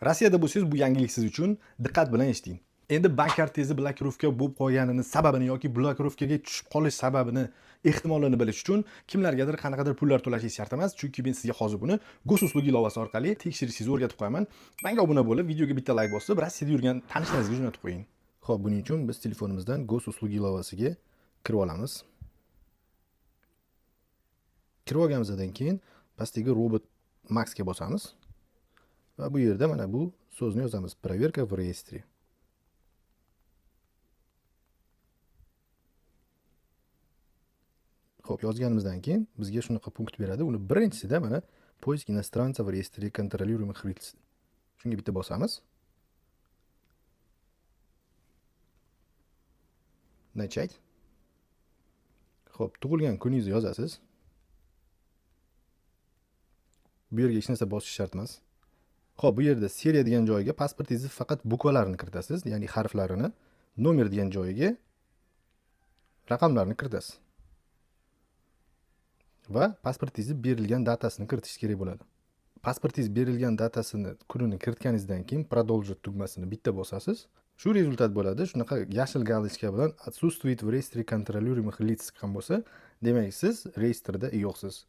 Rossiyada bo'lsangiz bu yangilik siz uchun, diqqat bilan eshiting. Endi bank kartangizni blokirovka bo'lib qolganini sababini yoki blokirovkaga tushib qolish sababini ehtimolini bilish uchun kimlargadir qanaqadir pullar to'lashingiz shart emas, chunki men sizga hozir buni Gosuslugi ilovasi orqali tekshirishingizni o'rgatib qo'yaman. Menga obuna bo'lib, videoga bitta like bosib, Rossiyada yurgan tanishlaringizga jo'natib qo'ying. Xo'p, buning uchun biz telefonimizdan Gosuslugi ilovasiga kirib olamiz. Kirib olganimizdan keyin pastdagi robot Max ga bosamiz. Va bu yerda mana bu so'zni yozamiz. Проверка в реестре. Xo'p, yozganimizdan keyin bizga shunaqa punkt beradi. Uni birinchisida mana поиск иностранца в реестре контролируемых лиц. Shunga bitta bosamiz. Начать. Xo'p, tug'ilgan kuningizni yozasiz. Bu yerga hech narsa bosish shart emas. Xo'p, bu yerda seriya degan joyiga pasportingizni faqat bukvalarini kiritasiz, ya'ni harflarini, nomer degan joyiga raqamlarni kiritasiz. Va pasportingizni berilgan datasini kiritish kerak bo'ladi. Pasportingiz berilgan datasini, kunini kiritganingizdan keyin продолжить tugmasini bitta bosasiz. Shu rezultat bo'ladi. Shunaqa yashil галочка bilan отсутствует в реестре контролируемых лиц chiqqan bo'lsa, demak siz reyestrda yo'qsiz.